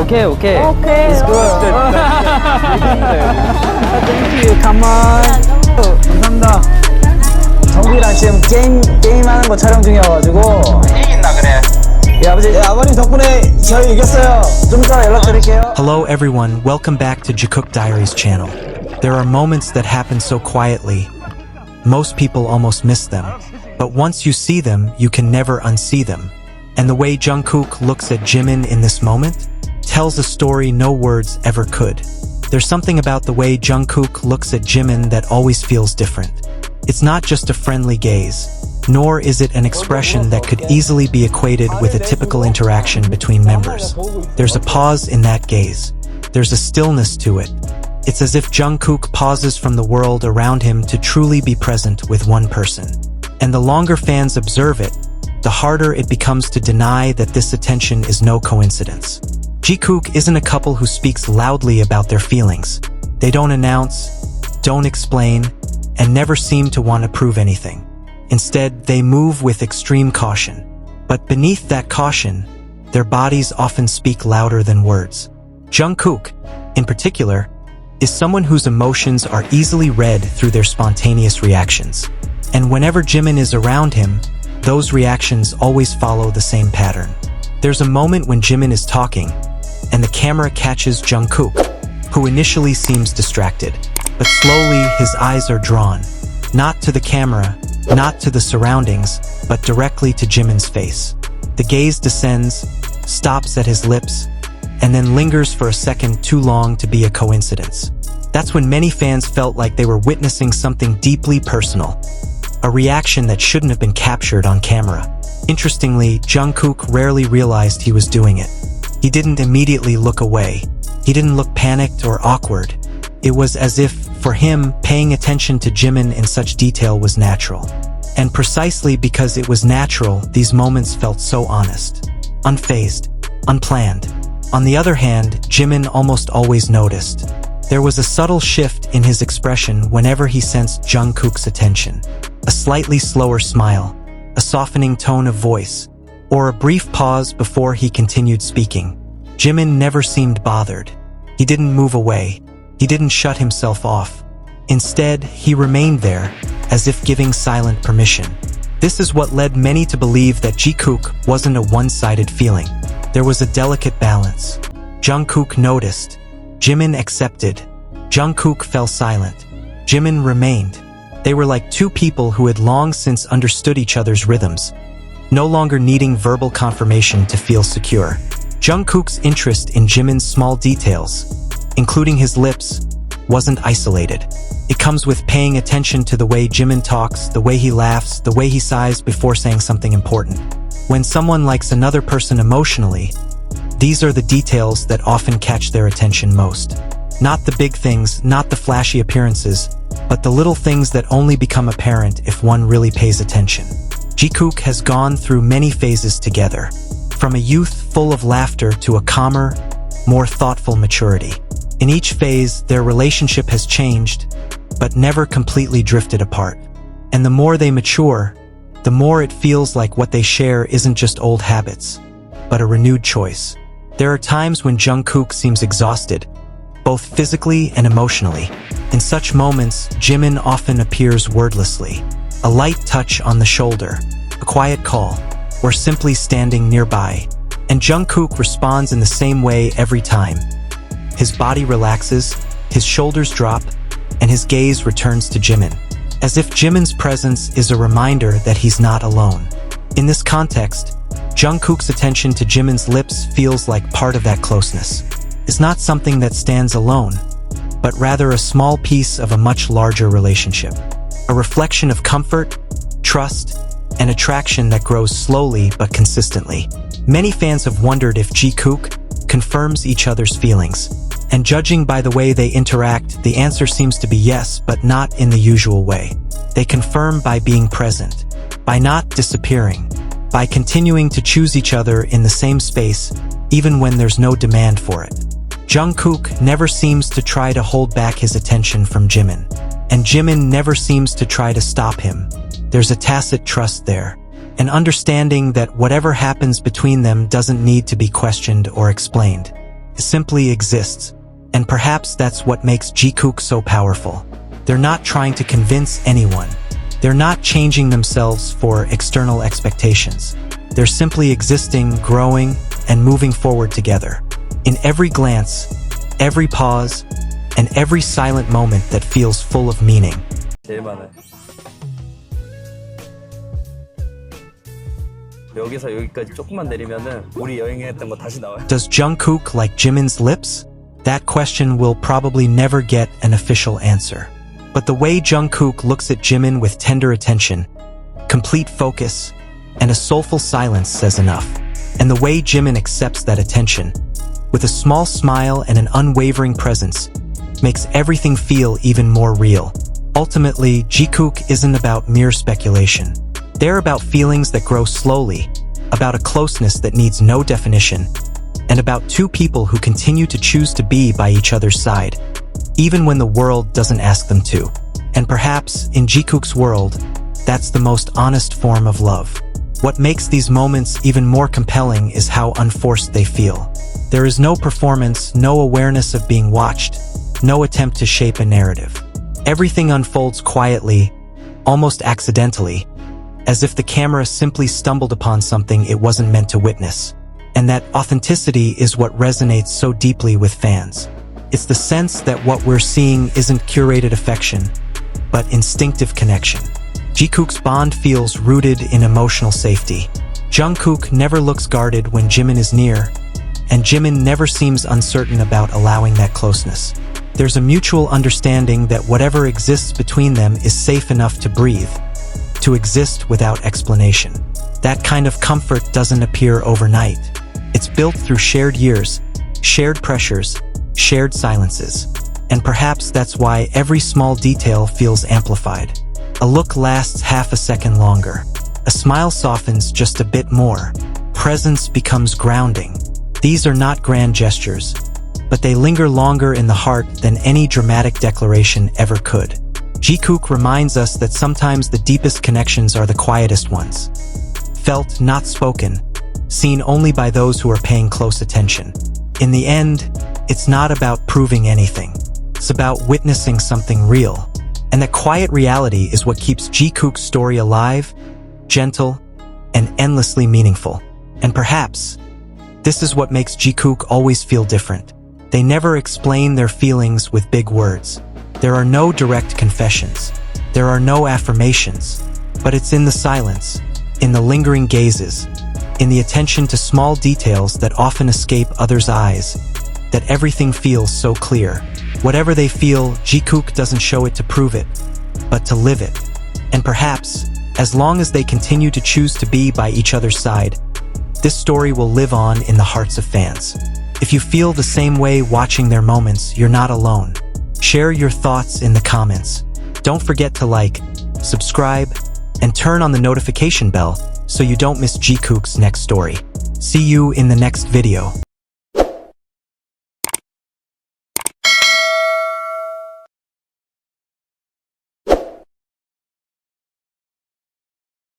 Okay, okay. Okay. It's good. Thank you. Come on. 감사합니다. 정국이랑 지금 게임하는 거 촬영 중이어가지고. 이긴다 그래. 예, 아버님 덕분에 저희 이겼어요. 좀 이따 연락드릴게요. Hello everyone, welcome back to Jikook Diaries channel. There are moments that happen so quietly. Most people almost miss them. But once you see them, you can never unsee them. And the way Jungkook looks at Jimin in this moment tells a story no words ever could. There's something about the way Jungkook looks at Jimin that always feels different. It's not just a friendly gaze, nor is it an expression that could easily be equated with a typical interaction between members. There's a pause in that gaze. There's a stillness to it. It's as if Jungkook pauses from the world around him to truly be present with one person. And the longer fans observe it, the harder it becomes to deny that this attention is no coincidence. Jikook isn't a couple who speaks loudly about their feelings. They don't announce, don't explain, and never seem to want to prove anything. Instead, they move with extreme caution. But beneath that caution, their bodies often speak louder than words. Jungkook, in particular, is someone whose emotions are easily read through their spontaneous reactions. And whenever Jimin is around him, those reactions always follow the same pattern. There's a moment when Jimin is talking, and the camera catches Jungkook, who initially seems distracted. But slowly, his eyes are drawn, not to the camera, not to the surroundings, but directly to Jimin's face. The gaze descends, stops at his lips, and then lingers for a second too long to be a coincidence. That's when many fans felt like they were witnessing something deeply personal, a reaction that shouldn't have been captured on camera. Interestingly, Jungkook rarely realized he was doing it. He didn't immediately look away. He didn't look panicked or awkward. It was as if, for him, paying attention to Jimin in such detail was natural. And precisely because it was natural, these moments felt so honest, unfazed, unplanned. On the other hand, Jimin almost always noticed. There was a subtle shift in his expression whenever he sensed Jungkook's attention. A slightly slower smile, a softening tone of voice, or a brief pause before he continued speaking. Jimin never seemed bothered. He didn't move away. He didn't shut himself off. Instead, he remained there, as if giving silent permission. This is what led many to believe that Jikook wasn't a one-sided feeling. There was a delicate balance. Jungkook noticed. Jimin accepted. Jungkook fell silent. Jimin remained. They were like two people who had long since understood each other's rhythms, no longer needing verbal confirmation to feel secure. Jungkook's interest in Jimin's small details, including his lips, wasn't isolated. It comes with paying attention to the way Jimin talks, the way he laughs, the way he sighs before saying something important. When someone likes another person emotionally, these are the details that often catch their attention most. Not the big things, not the flashy appearances, but the little things that only become apparent if one really pays attention. Jikook has gone through many phases together, from a youth full of laughter to a calmer, more thoughtful maturity. In each phase, their relationship has changed, but never completely drifted apart. And the more they mature, the more it feels like what they share isn't just old habits, but a renewed choice. There are times when Jungkook seems exhausted, both physically and emotionally. In such moments, Jimin often appears wordlessly. A light touch on the shoulder, a quiet call, or simply standing nearby. And Jungkook responds in the same way every time. His body relaxes, his shoulders drop, and his gaze returns to Jimin, as if Jimin's presence is a reminder that he's not alone. In this context, Jungkook's attention to Jimin's lips feels like part of that closeness. It's not something that stands alone, but rather a small piece of a much larger relationship. A reflection of comfort, trust, and attraction that grows slowly but consistently. Many fans have wondered if Jikook confirms each other's feelings. And judging by the way they interact, the answer seems to be yes, but not in the usual way. They confirm by being present, by not disappearing, by continuing to choose each other in the same space, even when there's no demand for it. Jungkook never seems to try to hold back his attention from Jimin, and Jimin never seems to try to stop him. There's a tacit trust there, an understanding that whatever happens between them doesn't need to be questioned or explained. simply exists. And perhaps that's what makes Jikook so powerful. They're not trying to convince anyone. They're not changing themselves for external expectations. They're simply existing, growing, and moving forward together. In every glance, every pause, and every silent moment that feels full of meaning. 제일 많아요. 여기서 여기까지 조금만 내리면은 우리 여행했던 거 다시 나와요. Does Jungkook like Jimin's lips? That question will probably never get an official answer. But the way Jungkook looks at Jimin with tender attention, complete focus, and a soulful silence says enough. And the way Jimin accepts that attention, with a small smile and an unwavering presence, makes everything feel even more real. Ultimately, Jikook isn't about mere speculation. They're about feelings that grow slowly, about a closeness that needs no definition, and about two people who continue to choose to be by each other's side, even when the world doesn't ask them to. And perhaps, in Jikook's world, that's the most honest form of love. What makes these moments even more compelling is how unforced they feel. There is no performance, no awareness of being watched, no attempt to shape a narrative. Everything unfolds quietly, almost accidentally, as if the camera simply stumbled upon something it wasn't meant to witness. And that authenticity is what resonates so deeply with fans. It's the sense that what we're seeing isn't curated affection, but instinctive connection. Jikook's bond feels rooted in emotional safety. Jungkook never looks guarded when Jimin is near, and Jimin never seems uncertain about allowing that closeness. There's a mutual understanding that whatever exists between them is safe enough to breathe, to exist without explanation. That kind of comfort doesn't appear overnight. It's built through shared years, shared pressures, shared silences. And perhaps that's why every small detail feels amplified. A look lasts half a second longer. A smile softens just a bit more. Presence becomes grounding. These are not grand gestures, but they linger longer in the heart than any dramatic declaration ever could. Jikook reminds us that sometimes the deepest connections are the quietest ones. Felt, not spoken, seen only by those who are paying close attention. In the end, it's not about proving anything. It's about witnessing something real. And that quiet reality is what keeps Jikook's story alive, gentle, and endlessly meaningful. And perhaps, this is what makes Jikook always feel different. They never explain their feelings with big words. There are no direct confessions. There are no affirmations. But it's in the silence, in the lingering gazes, in the attention to small details that often escape others' eyes, that everything feels so clear. Whatever they feel, Jikook doesn't show it to prove it, but to live it. And perhaps, as long as they continue to choose to be by each other's side, this story will live on in the hearts of fans. If you feel the same way watching their moments, you're not alone. Share your thoughts in the comments. Don't forget to like, subscribe, and turn on the notification bell so you don't miss Jikook's next story. See you in the next video.